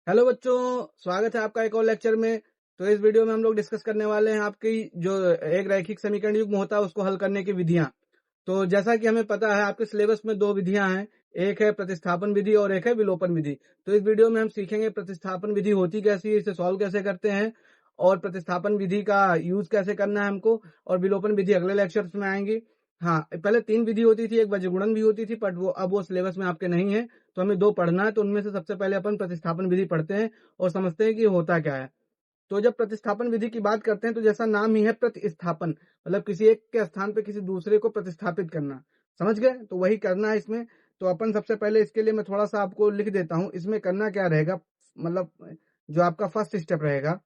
Hello बच्चों, स्वागत है आपका एक और लेक्चर में। तो इस वीडियो में हम लोग डिस्कस करने वाले हैं आपकी जो एक रैखिक समीकरण युग्म होता है उसको हल करने की विधियां। तो जैसा कि हमें पता है आपके सिलेबस में दो विधियां हैं, एक है प्रतिस्थापन विधि और एक है विलोपन विधि। तो इस वीडियो में हम सीखेंगे प्रतिस्थापन विधि होती कैसी है, इसे सॉल्व कैसे करते हैं और प्रतिस्थापन विधि का यूज कैसे करना है हमको, और विलोपन विधि अगले लेक्चर्स में आएंगी। हाँ, पहले तीन विधि होती थी, एक वज्रगुणन भी होती थी, बट वो सिलेबस में आपके नहीं है, तो हमें दो पढ़ना है। तो उनमें से सबसे पहले अपन प्रतिस्थापन विधि पढ़ते हैं और समझते हैं कि होता क्या है। तो जब प्रतिस्थापन विधि की बात करते हैं तो जैसा नाम ही है प्रतिस्थापन, मतलब किसी एक के स्थान पे किसी दूसरे को प्रतिस्थापित करना। समझ गए? तो वही करना है इसमें। तो अपन सबसे पहले इसके लिए मैं थोड़ा सा आपको लिख देता हूं, इसमें करना क्या रहेगा। मतलब जो आपका फर्स्ट स्टेप रहेगा,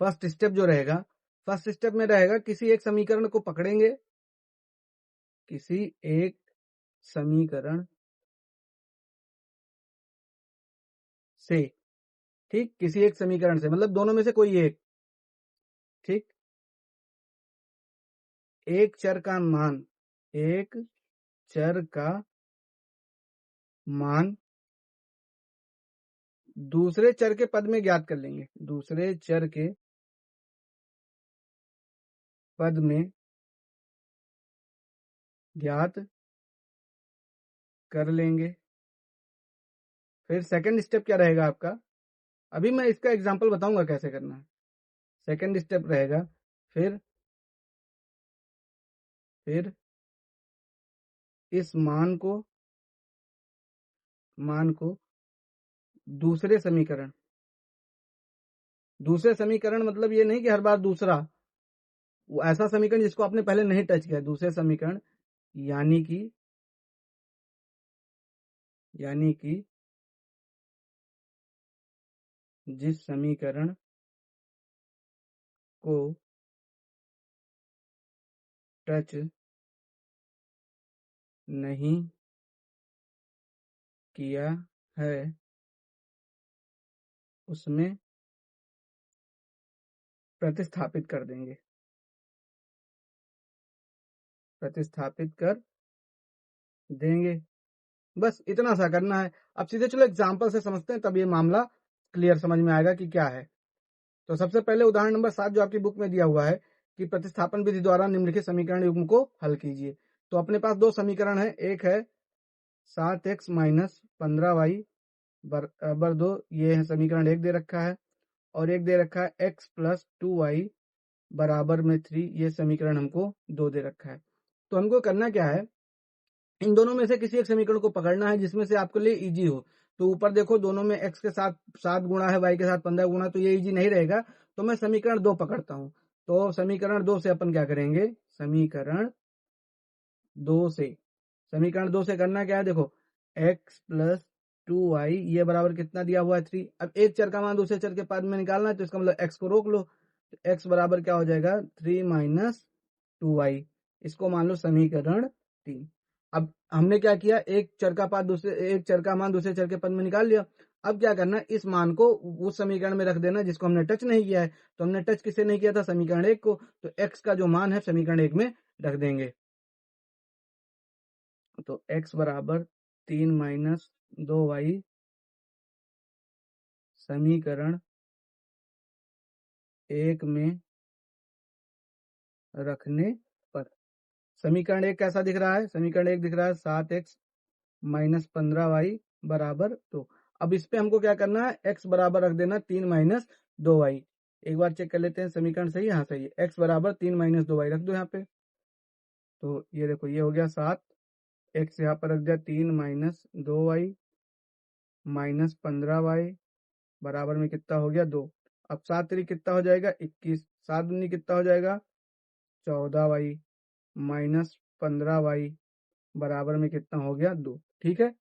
फर्स्ट स्टेप जो रहेगा, फर्स्ट स्टेप में रहेगा किसी एक समीकरण को पकड़ेंगे, किसी एक समीकरण से, ठीक, किसी एक समीकरण से मतलब दोनों में से कोई एक, ठीक, एक चर का मान, एक चर का मान दूसरे चर के पद में ज्ञात कर लेंगे, दूसरे चर के पद में ज्ञात कर लेंगे। फिर सेकंड स्टेप क्या रहेगा आपका, अभी मैं इसका एग्जांपल बताऊंगा कैसे करना है। सेकंड स्टेप रहेगा, फिर इस मान को दूसरे समीकरण, दूसरे समीकरण मतलब ये नहीं कि हर बार दूसरा, वो ऐसा समीकरण जिसको आपने पहले नहीं टच किया, दूसरे समीकरण, यानी कि जिस समीकरण को टच नहीं किया है उसमें प्रतिस्थापित कर देंगे, प्रतिस्थापित कर देंगे। बस इतना सा करना है। अब सीधे चलो एग्जाम्पल से समझते हैं, तब ये मामला क्लियर समझ में आएगा कि क्या है। तो सबसे पहले उदाहरण नंबर 7 जो आपकी बुक में दिया हुआ है कि प्रतिस्थापन विधि द्वारा निम्नलिखित समीकरण युग्म को हल कीजिए। तो अपने पास दो समीकरण है, एक है 7x माइनस 15y बराबर 2, ये है समीकरण एक दे रखा है, और एक दे रखा है x प्लस 2y बराबर में 3, ये समीकरण हमको दो दे रखा है। तो हमको करना क्या है, इन दोनों में से किसी एक समीकरण को पकड़ना है जिसमें से आपके लिए इजी हो। तो ऊपर देखो, दोनों में x के साथ 7 गुणा है, y के साथ 15 गुणा, तो ये इजी नहीं रहेगा। तो मैं समीकरण 2 पकड़ता हूं। तो समीकरण 2 से अपन क्या करेंगे, समीकरण 2 से करना क्या है, देखो x प्लस 2y ये बराबर कितना दिया हुआ है 3। अब एक चर का मान दूसरे चर के पद में निकालना है, तो इसका मतलब x को रोक लो, तो x बराबर क्या हो जाएगा 3 माइनस 2y, इसको मान लो समीकरण 3। अब हमने क्या किया, एक चर का मान दूसरे चर के पद में निकाल लिया। अब क्या करना, इस मान को उस समीकरण में रख देना जिसको हमने टच नहीं किया है। तो हमने टच किसे नहीं किया था, समीकरण 1 को, तो x का जो मान है समीकरण 1 में रख देंगे। तो x बराबर 3 माइनस 2y समीकरण 1 में रखने पर समीकरण 1 कैसा दिख रहा है, समीकरण 1 दिख रहा है 7x माइनस 15y बराबर 2। अब इस पे हमको क्या करना है, x बराबर रख देना 3 माइनस 2y। एक बार चेक कर लेते हैं समीकरण सही है, हाँ सही है, x बराबर 3 माइनस 2y रख दो यहाँ पे। तो ये देखो, ये हो गया 7, x यहाँ पर रख दिया 3 माइनस 2y माइनस 15y बराबर में कितना हो गया 2। अब 7 3 कितना हो जाएगा 21, 7 दूनी कितना हो जाएगा 14y माइनस 15y बराबर में कितना हो गया 2। ठीक है,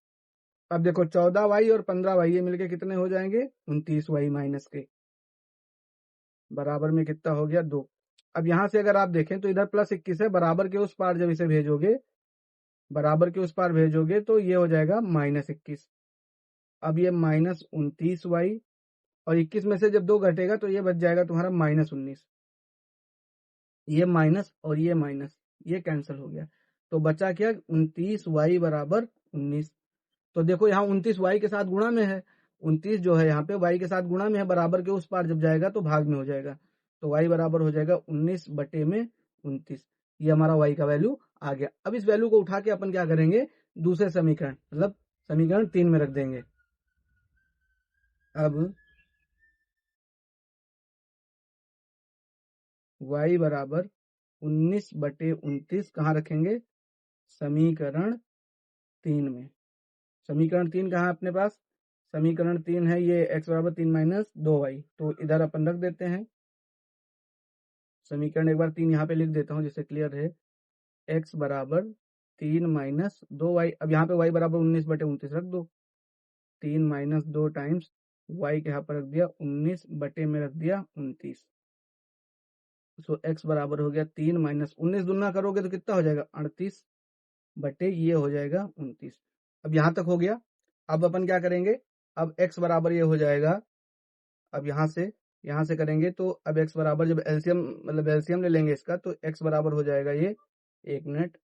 अब देखो 14y और 15y ये मिलके कितने हो जाएंगे 29y माइनस के बराबर में कितना हो गया 2। अब यहां से अगर आप देखें तो इधर प्लस 21 है, बराबर के उस पार जब इसे भेजोगे, बराबर के उस पार भेजोगे तो ये हो जाएगा माइनस 21। अब ये माइनस 29y और 21 में से जब 2 घटेगा तो ये बच जाएगा तुम्हारा माइनस 19। ये माइनस और ये माइनस, ये कैंसिल हो गया, तो बचा क्या 29y बराबर 19। तो देखो यहाँ 29 वाई के साथ गुणा में है, 29 जो है यहाँ पे वाई के साथ गुणा में है, बराबर के उस पार जब जाएगा तो भाग में हो जाएगा, तो वाई बराबर हो जाएगा 19/29। ये हमारा वाई का वैल्यू आ गया। अब इस वैल्यू को उठा के अपन क्या करेंगे, दूसरे समीकरण मतलब समीकरण 3 में रख देंगे। अब y बराबर 19/29 कहाँ रखेंगे, समीकरण 3 में। समीकरण 3 कहाँ है अपने पास, समीकरण 3 है ये x बराबर 3 माइनस 2y, तो इधर अपन रख देते हैं। समीकरण एक बार 3 यहाँ पे लिख देता हूँ जिससे क्लियर है, x बराबर 3 माइनस 2y। अब यहाँ पे y बराबर 19/29 रख दो, 3 माइनस 2 टाइम्स y के यहाँ पर रख दिया 19 बटे में रख दिया 29। सो x बराबर हो गया 3 माइनस 19 दुना करोगे तो कितना हो जाएगा 38 बटे ये हो जाएगा 29। अब यहाँ तक हो गया। अब अपन क्या करेंगे, अब x बराबर ये हो जाएगा, अब यहाँ से करेंगे तो अब x बराबर जब एलसीएम मतलब एलसीएम ले लेंगे इसका, तो x बराबर हो जाएगा ये, एक मिनट,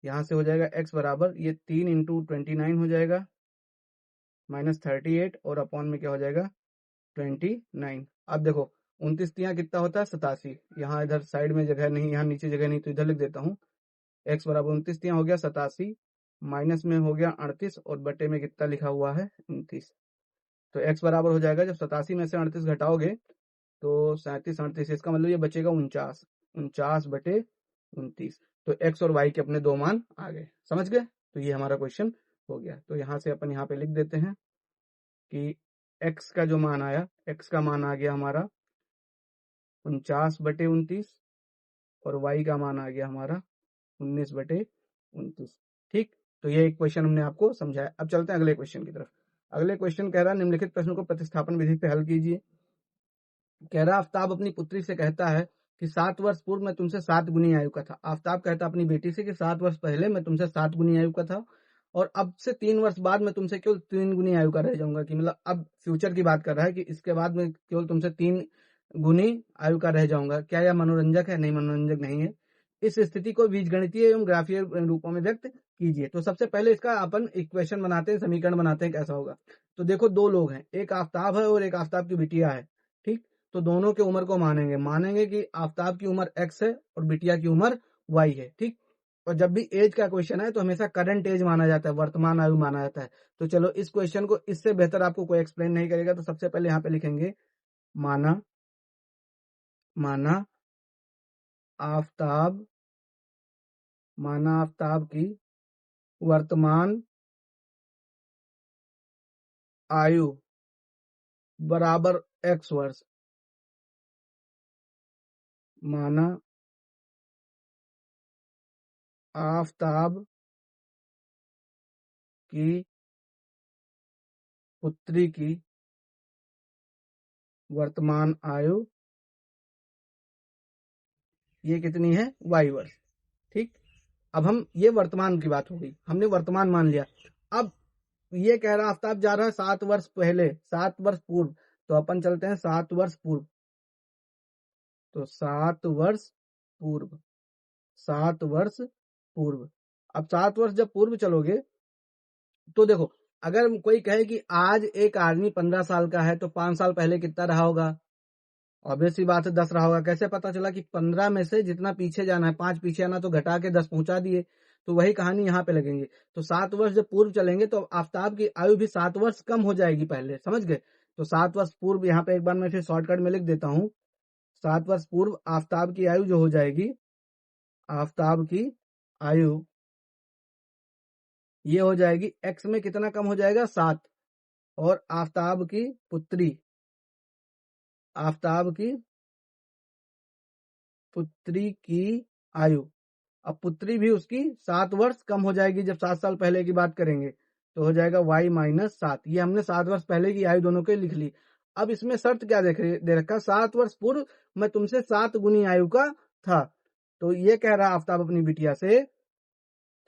यहाँ से हो जाएगा x बराबर ये 3 इंटू 29 हो जाएगा माइनस 38 और अपॉन में क्या हो जाएगा 29। अब देखो 29 तियाँ कितना होता है 87, यहाँ इधर साइड में जगह नहीं, यहाँ नीचे जगह नहीं, तो इधर लिख देता हूँ, x बराबर 29 तियाँ हो गया 87, माइनस में हो गया 38 और बटे में कितना लिखा हुआ है 29। तो x बराबर हो जाएगा, जब 87 में से 38 घटाओगे तो 37 38, इसका मतलब ये बचेगा 49 तो x और y के अपने दो मान आ गए, समझ गए। तो ये हमारा क्वेश्चन हो गया। तो यहाँ से अपन यहाँ पे लिख देते हैं कि x का जो मान आया, x का मान आ गया हमारा 49/29 और y का मान आ गया हमारा 19/29। ठीक, तो ये एक क्वेश्चन हमने आपको समझाया। अब चलते हैं अगले क्वेश्चन की तरफ। अगले क्वेश्चन कह रहा है निम्नलिखित प्रश्न को प्रतिस्थापन विधि से हल कीजिए। कह रहा आफ्ताब अपनी पुत्री से कहता है कि 7 वर्ष पूर्व मैं तुमसे 7 गुनी आयु का था। आफ्ताब कहता अपनी बेटी से कि 7 वर्ष पहले मैं तुमसे 7 गुनी आयु का था और अब से 3 वर्ष बाद मैं तुमसे केवल 3 गुनी आयु का रह जाऊंगा। कि मतलब अब फ्यूचर की बात कर रहा है कि इसके बाद मैं केवल तुमसे 3 गुनी आयु का रह जाऊंगा। क्या यह मनोरंजक है? नहीं, मनोरंजक नहीं है। इस स्थिति को बीजगणितीय एवं ग्राफीय रूपों में व्यक्त कीजिए। तो सबसे पहले इसका अपन इक्वेशन बनाते हैं, समीकरण बनाते हैं, कैसा होगा। तो देखो दो लोग हैं, एक आफ्ताब है और एक आफ्ताब की बिटिया है। ठीक, तो दोनों के उम्र को मानेंगे कि आफ्ताब की उम्र x है और बिटिया की उम्र y है। ठीक, और जब भी एज का क्वेश्चन है तो हमेशा करंट एज माना जाता है, वर्तमान आयु माना जाता है। तो चलो इस क्वेश्चन को इससे बेहतर आपको कोई एक्सप्लेन नहीं करेगा। तो सबसे पहले यहाँ पे लिखेंगे माना आफ्ताब की वर्तमान आयु बराबर x वर्ष। माना आफ्ताब की पुत्री की वर्तमान आयु ये कितनी है y वर्ष। ठीक, अब हम ये वर्तमान की बात हो गई, हमने वर्तमान मान लिया। अब ये कह रहा आफ्ताब जा रहा है 7 वर्ष पहले, 7 वर्ष पूर्व, तो अपन चलते हैं 7 वर्ष पूर्व। तो 7 वर्ष पूर्व, 7 वर्ष पूर्व। अब 7 वर्ष जब पूर्व चलोगे तो देखो, अगर कोई कहे कि आज एक आदमी 15 साल का है तो 5 साल पहले कितना रहा होगा, ऑब्वियस सी बात है 10 रहा होगा। कैसे पता चला कि 15 में से जितना पीछे जाना है, 5 पीछे आना, तो घटा के 10 पहुंचा दिए। तो वही कहानी यहाँ पे लगेंगे। तो 7 वर्ष जब पूर्व चलेंगे तो आफ्ताब की आयु भी 7 वर्ष कम हो जाएगी पहले, समझ गए। तो 7 वर्ष पूर्व यहाँ पे एक बार मैं फिर शॉर्टकट में लिख देता हूँ। 7 वर्ष पूर्व आफ्ताब की आयु जो हो जाएगी, आफ्ताब की आयु ये हो जाएगी x में कितना कम हो जाएगा 7, और आफ्ताब की पुत्री की आयु, अब पुत्री भी उसकी 7 वर्ष कम हो जाएगी जब 7 साल पहले की बात करेंगे, तो हो जाएगा y-7। ये हमने 7 वर्ष पहले की आयु दोनों के लिख ली। अब इसमें शर्त क्या दे रखा, 7 वर्ष पूर्व मैं तुमसे 7 गुनी आयु का था। तो ये कह रहा आफ्ताब अपनी बिटिया से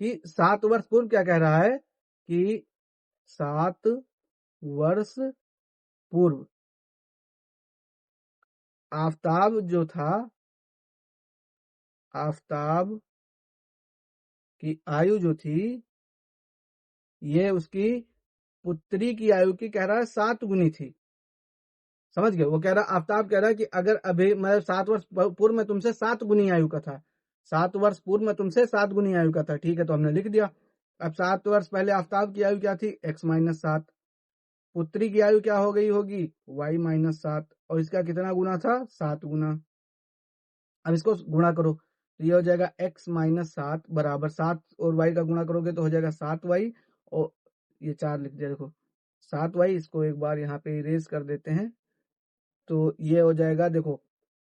कि 7 वर्ष पूर्व क्या कह रहा है कि 7 वर्ष पूर्व आफ्ताब जो था, आफ्ताब की आयु जो थी ये उसकी पुत्री की आयु की कह रहा है 7 गुनी थी। समझ गए? वो कह रहा, आफ्ताब कह रहा है कि अगर अभी मतलब 7 वर्ष पूर्व में तुमसे 7 गुनी आयु का था, 7 वर्ष पूर्व में तुमसे 7 गुनी आयु का था। ठीक है, तो हमने लिख दिया। अब 7 वर्ष पहले आफ्ताब की आयु क्या थी? x-7। पुत्री की आयु क्या हो गई होगी? y-7। और इसका कितना गुना था? 7 गुना। अब इसको गुणा करो तो ये हो जाएगा x-7 बराबर 7 और y का गुणा करोगे तो हो जाएगा 7y। और ये 4 लिख दिया, देखो 7y। इसको एक बार यहाँ पे इरेज कर देते हैं तो ये हो जाएगा, देखो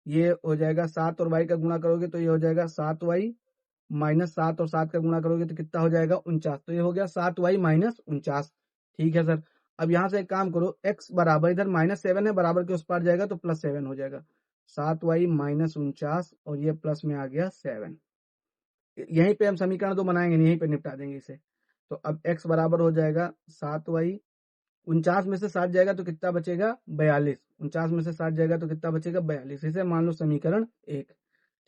ये हो जाएगा 7 और y का गुणा करोगे तो ये हो जाएगा 7y माइनस 7 और 7 का गुणा करोगे तो कितना हो जाएगा? 49। तो ये हो गया 7y माइनस 49। ठीक है सर। अब यहाँ से एक काम करो, x बराबर इधर -7 है, बराबर के उस पार जाएगा तो +7 हो जाएगा। 7y माइनस 49 और ये प्लस में आ गया 7। यहीं पे हम समीकरण 2 बनाएंगे, यहीं पे निपटा देंगे इसे। तो अब x बराबर हो जाएगा 7y। 49 में से 7 जाएगा तो कितना बचेगा? 42। 49 में से 7 जाएगा तो कितना बचेगा? 42। इसे मान लो समीकरण 1।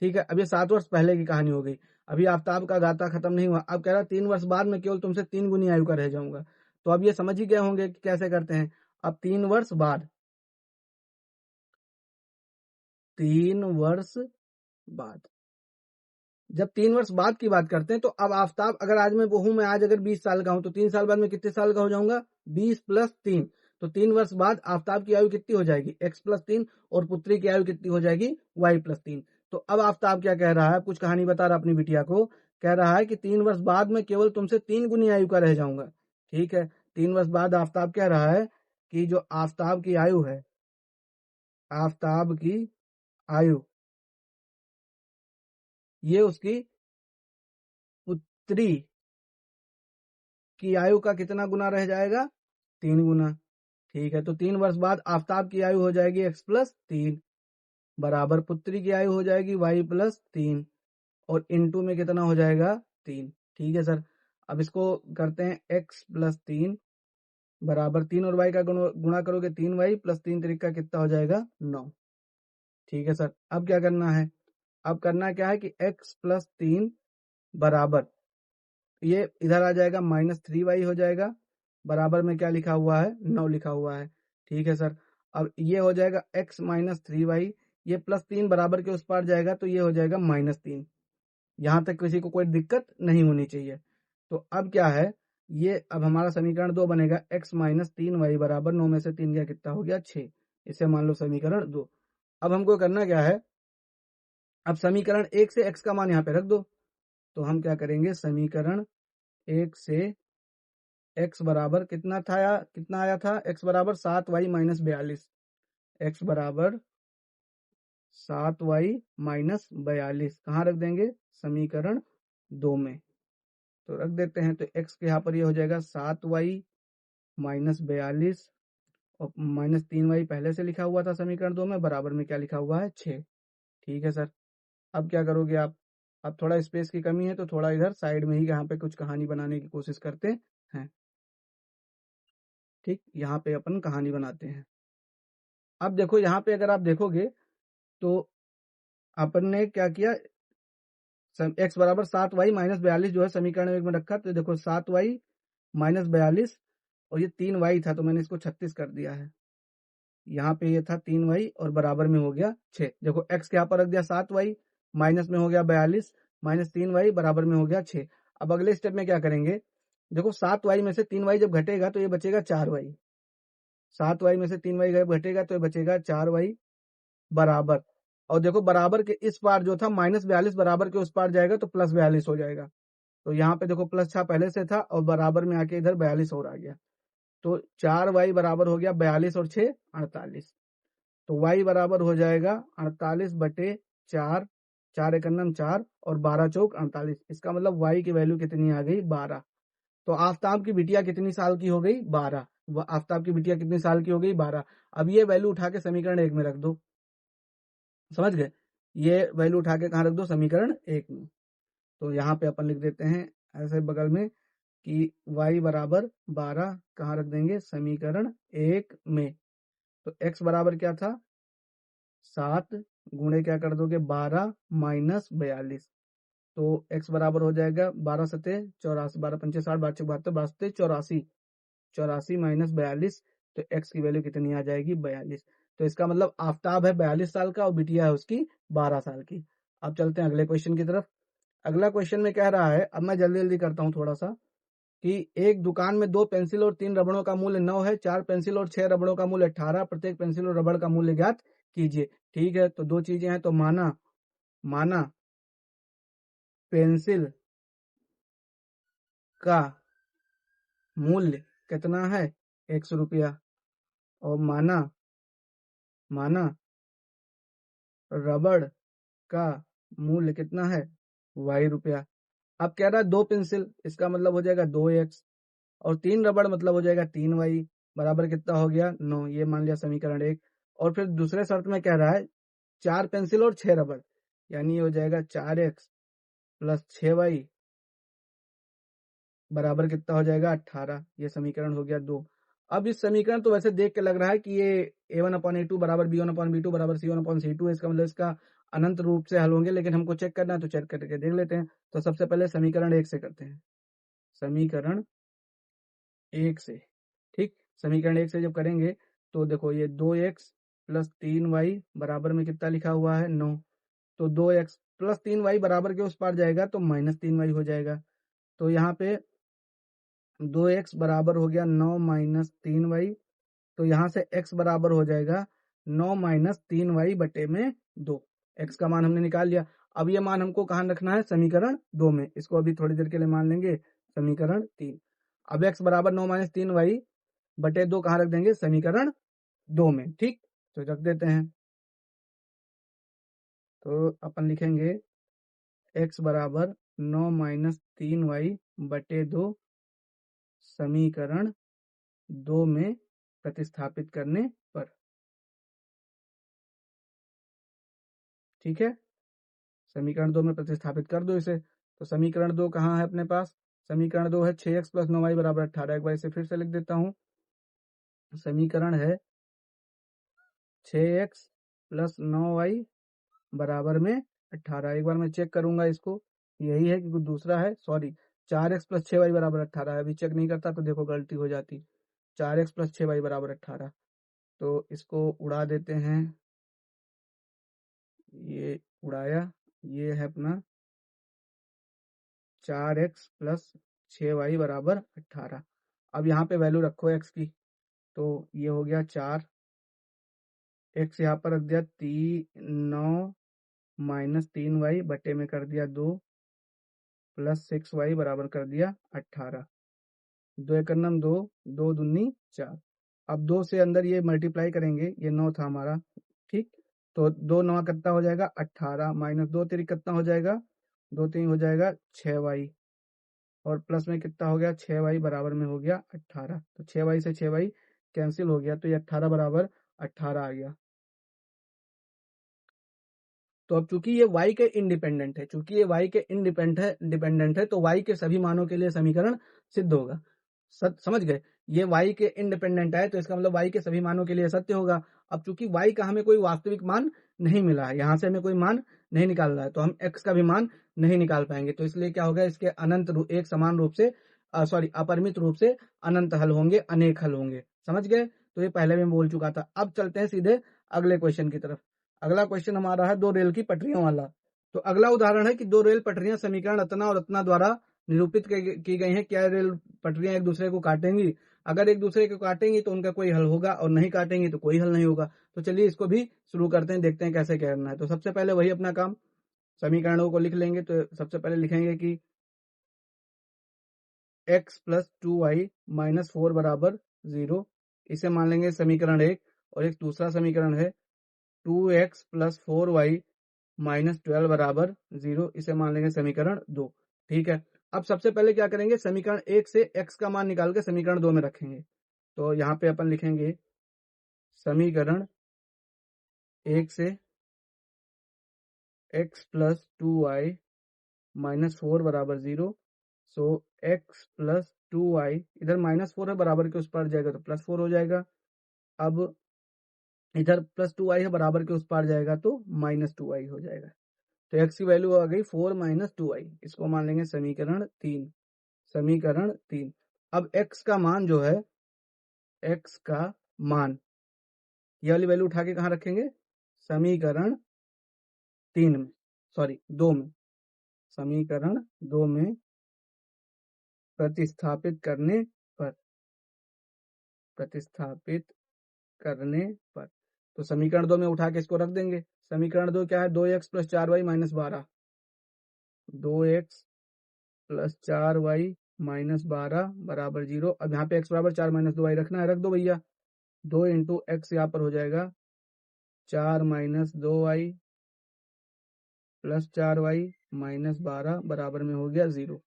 ठीक है, अब ये 7 वर्ष पहले की कहानी हो गई। अभी आफ्ताब का गाथा खत्म नहीं हुआ। अब कह रहा 3 वर्ष बाद में केवल तुमसे 3 गुनी आयु का रह जाऊंगा। तो अब ये समझ ही गए होंगे कि कैसे करते हैं। अब 3 वर्ष बाद, 3 वर्ष बाद, जब 3 वर्ष बाद की बात करते हैं तो अब आफ्ताब, अगर आज मैं वो हूं, मैं आज अगर 20 साल का हूं तो 3 साल बाद में कितने साल का हो जाऊंगा? 20 + 3। तो 3 वर्ष बाद आफ्ताब की आयु कितनी हो जाएगी? x + 3। और पुत्री की आयु कितनी हो जाएगी? y + 3। तो अब आफ्ताब क्या कह रहा है? कुछ कहानी बता रहा अपनी बिटिया को, कह रहा है कि 3 वर्ष बाद में केवल तुमसे 3 गुनी आयु का रह जाऊंगा। ठीक है, 3 वर्ष बाद आफ्ताब कह रहा है कि जो आफ्ताब की आयु है, आफ्ताब की आयु, ये उसकी पुत्री की आयु का कितना गुना रह जाएगा? 3 गुना। ठीक है, तो 3 वर्ष बाद आफ्ताब की आयु हो जाएगी x + 3 बराबर पुत्री की आयु हो जाएगी y + 3 और इनटू में कितना हो जाएगा? 3। ठीक है सर। अब इसको करते हैं x + 3 बराबर 3 और y का गुणा करोगे 3y + 3 त्रिका कितना हो जाएगा? 9। ठीक है सर। अब क्या करना है? अब करना क्या है कि x + 3 बराबर, ये इधर आ जाएगा -3y हो जाएगा, बराबर में क्या लिखा हुआ है? 9 लिखा हुआ है। ठीक है सर। अब ये हो जाएगा x - 3y, ये +3 बराबर के उस पार जाएगा तो ये हो जाएगा -3। यहाँ तक किसी को कोई दिक्कत नहीं होनी चाहिए। तो अब क्या है, ये अब हमारा समीकरण 2 बनेगा x - 3y बराबर 9 में से 3 गया कितना हो गया? 6। इसे मान लो समीकरण 2। अब हमको करना क्या है? अब समीकरण 1 से x का मान यहाँ पे रख दो। तो हम क्या करेंगे? समीकरण 1 से x बराबर कितना था, कितना आया था? x बराबर 7y - 42। x बराबर 7y - 42 कहाँ रख देंगे? समीकरण 2 में। तो रख देते हैं, तो x के यहाँ पर ये हो जाएगा 7y - 42 और -3y पहले से लिखा हुआ था समीकरण 2 में, बराबर में क्या लिखा हुआ है? 6। ठीक है सर। अब क्या करोगे आप? अब थोड़ा स्पेस की कमी है तो थोड़ा इधर साइड में ही यहाँ पे कुछ कहानी बनाने की कोशिश करते हैं। ठीक, यहाँ पे अपन कहानी बनाते हैं। अब देखो यहाँ पे अगर आप देखोगे तो अपन ने क्या किया, x बराबर 7y - 42 जो है समीकरण 1 में रखा। तो देखो 7y - 42 और ये 3y था तो मैंने इसको 36 कर दिया है। यहाँ पे ये था 3y और बराबर में हो गया 6। देखो x के यहाँ पर रख दिया 7y, माइनस में हो गया 42, -3y बराबर में हो गया 6। अब अगले स्टेप में क्या करेंगे? देखो 7y में से 3y जब घटेगा तो ये बचेगा 4y। 7y में से 3y जब घटेगा तो ये बचेगा 4y बराबर। और देखो बराबर के इस पार जो था -42 बराबर के उस पार जाएगा तो +42 हो जाएगा। तो यहाँ पे देखो प्लस छा पहले से था और बराबर में आके इधर 42 और आ गया। तो 4y बराबर हो गया 42 और 6 48। तो y बराबर हो जाएगा 48/4, 4 एक अन्नम 4 और 12 चौक 48। इसका मतलब y की वैल्यू कितनी आ गई? 12। तो आफ्ताब की बिटिया कितनी साल की हो गई? 12। आफ्ताब की बिटिया कितनी साल की हो गई? 12। अब ये वैल्यू उठा के समीकरण 1 में रख दो। समझ गए? ये वैल्यू उठा के कहाँ रख दो? समीकरण 1 में। तो यहाँ पे अपन लिख देते हैं ऐसे बगल में कि y बराबर 12 कहाँ रख देंगे? समीकरण 1 में। तो x बराबर क्या था? 7 गुणे क्या कर दोगे? 12 - 42। तो x बराबर हो जाएगा 12 सते 84, 12 पंचे 60, 12 चौक 72, 12 सते 84, 84 माइनस 42, तो x की वैल्यू कितनी आ जाएगी 42। तो इसका मतलब आफ्ताब है 42 साल का और बिटिया है उसकी 12 साल की। अब चलते हैं अगले क्वेश्चन की तरफ। अगला क्वेश्चन में कह रहा है, अब मैं जल्दी जल्दी करता हूँ थोड़ा सा, कि एक दुकान में 2 पेंसिल और 3 रबड़ों का मूल्य 9 है, 4 पेंसिल और 6 रबड़ों का मूल्य 18, प्रत्येक पेंसिल और रबड़ का मूल्य ज्ञात कीजिए। ठीक है, तो दो चीजें हैं, तो माना पेंसिल का मूल्य कितना है 100 रुपया, और माना रबड़ का मूल्य कितना है y रुपया। अब कह रहा है 2 पेंसिल, इसका मतलब हो जाएगा 2x, और 3 रबड़ मतलब हो जाएगा 3y, बराबर कितना हो गया 9, ये मान लिया समीकरण 1। और फिर दूसरे शर्त में कह रहा है 4 पेंसिल और 6 रबड़, यानी ये हो जाएगा 4x प्लस 6y बराबर कितना हो जाएगा 18, ये समीकरण हो गया 2। अब इस समीकरण तो वैसे देख के लग रहा है कि ये a1/a2 बराबर b1/b2 बराबर c1/c2 है, इसका मतलब इसका अनंत रूप से हल होंगे, लेकिन हमको चेक करना है तो चेक करके देख लेते हैं। तो सबसे पहले समीकरण 1 से करते हैं, समीकरण 1 से। ठीक, समीकरण 1 से जब करेंगे तो देखो ये 2x प्लस 3y बराबर में कितना लिखा हुआ है 9, तो 2x प्लस 3y बराबर के उस पार जाएगा तो माइनस 3y हो जाएगा। तो यहाँ पे 2x बराबर हो गया 9 माइनस 3y, तो यहाँ से x बराबर हो जाएगा 9 माइनस 3y बटे में 2। x का मान हमने निकाल लिया। अब ये मान हमको कहाँ रखना है समीकरण 2 में, इसको अभी थोड़ी देर के लिए मान लेंगे समीकरण 3। अब x बराबर 9 माइनस 3y बटे 2 कहाँ रख देंगे समीकरण 2 में। ठीक, तो रख देते हैं, तो अपन लिखेंगे x बराबर 9 माइनस 3y बटे 2 समीकरण 2 में प्रतिस्थापित करने पर। ठीक है, समीकरण 2 में प्रतिस्थापित कर दो इसे, तो समीकरण 2 कहाँ है अपने पास, समीकरण 2 है 6x प्लस 9y बराबर 18। एक बार इसे फिर से लिख देता हूँ, समीकरण है 6x प्लस 9y बराबर में 18। एक बार मैं चेक करूंगा इसको, यही है कि कुछ दूसरा है, सॉरी 4x प्लस 6y बराबर 18 है। अभी चेक नहीं करता तो देखो गलती हो जाती, 4x प्लस 6y बराबर 18, तो इसको उड़ा देते हैं, ये उड़ाया, ये है अपना 4x प्लस 6y बराबर 18। अब यहाँ पे वैल्यू रखो x की, तो ये हो गया 4, x यहाँ पर रख दिया 9 माइनस 3y बटे में कर दिया 2 प्लस 6y बराबर कर दिया 18। 2 एक नम 2, 2 दूनी 4। अब 2 से अंदर ये मल्टीप्लाई करेंगे, ये 9 था हमारा। ठीक, तो 2 9 कितना हो जाएगा 18, माइनस 2 3 कितना हो जाएगा 2 3 हो जाएगा 6y, और प्लस में कितना हो गया 6y बराबर में हो गया 18। तो 6y से 6y कैंसिल हो गया, तो ये 18 बराबर 18 आ गया। तो अब चूंकि ये y के इंडिपेंडेंट है, चूंकि ये y के इंडिपेंडेंट है तो y के सभी मानों के लिए समीकरण सिद्ध होगा। समझ गए, ये y के इंडिपेंडेंट है तो इसका मतलब y के सभी मानों के लिए सत्य होगा। अब चूंकि y का हमें कोई वास्तविक मान नहीं मिला है, यहाँ से हमें कोई मान नहीं निकाल रहा है, तो हम x का भी मान नहीं निकाल पाएंगे। तो इसलिए क्या होगा, इसके अनंत रूप, एक समान रूप से सॉरी अपरिमित रूप से अनंत हल होंगे, अनेक हल होंगे। समझ गए, तो ये पहले भी बोल चुका था। अब चलते हैं सीधे अगले क्वेश्चन की तरफ। अगला क्वेश्चन हमारा है 2 रेल की पटरियों वाला। तो अगला उदाहरण है कि 2 रेल पटरियां समीकरण अतना और अतना द्वारा निरूपित की गई हैं। क्या रेल पटरियां एक दूसरे को काटेंगी? अगर एक दूसरे को काटेंगी तो उनका कोई हल होगा, और नहीं काटेंगी तो कोई हल नहीं होगा। तो चलिए इसको भी शुरू करते हैं, देखते हैं कैसे करना है। तो सबसे पहले वही अपना काम, समीकरणों को लिख लेंगे। तो सबसे पहले लिखेंगे कि x प्लस 2y माइनस 4 बराबर 0, इसे मान लेंगे समीकरण 1। और एक दूसरा समीकरण है 2x प्लस 4y माइनस 12 बराबर 0, इसे मान लेंगे समीकरण 2। ठीक है, अब सबसे पहले क्या करेंगे, समीकरण 1 से x का मान निकाल के समीकरण 2 में रखेंगे। तो यहाँ पे अपन लिखेंगे समीकरण 1 से x प्लस 2y माइनस 4 बराबर 0, सो x प्लस 2y, इधर माइनस 4 है, बराबर के उस पार जाएगा तो प्लस 4 हो जाएगा। अब इधर प्लस 2y है, बराबर के उस पार जाएगा तो माइनस 2y हो जाएगा। तो x की वैल्यू आ गई 4 - 2i। इसको मान लेंगे समीकरण 3। समीकरण 3। अब x का मान जो है, x का मान, ये वाली वैल्यू उठा के कहाँ रखेंगे? समीकरण 3 में, सॉरी 2 में, समीकरण 2 में प्रतिस्थापित करने पर, प्रतिस्थापित करने पर, तो समीकरण 2 में उठा के इसको रख देंगे। समीकरण 2 क्या है? 2x + 4y - 12, 2x + 4y - 12 बराबर 0। अब यहाँ पे x बराबर 4 - 2y रखना है, रख दो भैया। 2 × x यहाँ पर हो जाएगा 4 - 2y + 4y - 12 बराबर में हो गया 0।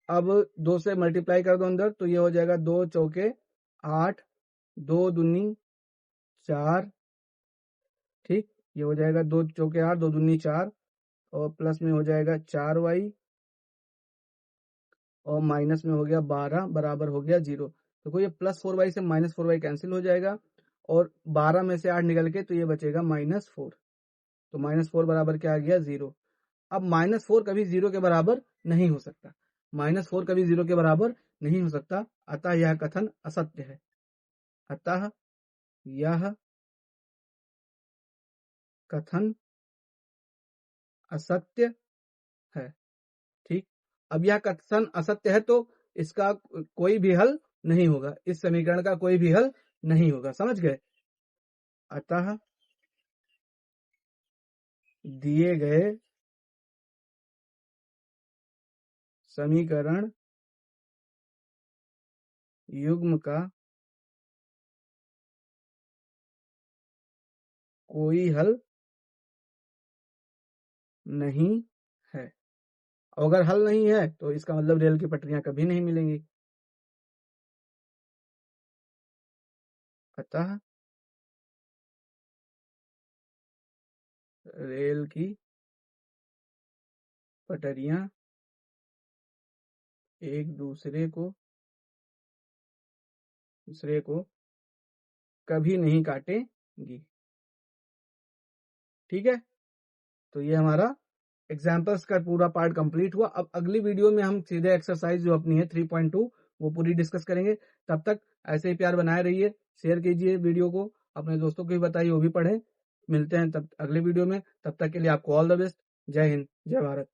अब 2 से मल्टीप्लाई कर दो अंदर, तो ये हो जाएगा 2 चौके 8, 2 दूनी 4, ठीक, ये हो जाएगा 2 चौके 8, 2 दूनी 4, और प्लस में हो जाएगा 4y, और माइनस में हो गया 12 बराबर हो गया 0। देखो ये +4y से -4y कैंसिल हो जाएगा, और 12 में से 8 निकल के तो ये बचेगा -4। तो -4 बराबर क्या आ गया? 0। अब -4 कभी 0 के बराबर नहीं हो सकता, -4 कभी 0 के बराबर नहीं हो सकता, अतः यह कथन असत्य है। अतः यह कथन असत्य है, ठीक। अब यह कथन असत्य है तो इसका कोई भी हल नहीं होगा, इस समीकरण का कोई भी हल नहीं होगा, समझ गए? अतः दिए गए समीकरण युग्म का कोई हल नहीं है। अगर हल नहीं है तो इसका मतलब रेल की पटरियां कभी नहीं मिलेंगी। अतः रेल की पटरियां एक दूसरे को कभी नहीं काटेंगी, ठीक है। तो ये हमारा एग्जाम्पल्स का पूरा पार्ट कंप्लीट हुआ। अब अगली वीडियो में हम सीधे एक्सरसाइज जो अपनी है 3.2 वो पूरी डिस्कस करेंगे। तब तक ऐसे ही प्यार बनाए रहिए, शेयर कीजिए वीडियो को, अपने दोस्तों को भी बताइए, वो भी पढ़ें। मिलते हैं तब अगले वीडियो में, तब तक के लिए आपको ऑल द बेस्ट। जय हिंद, जय भारत।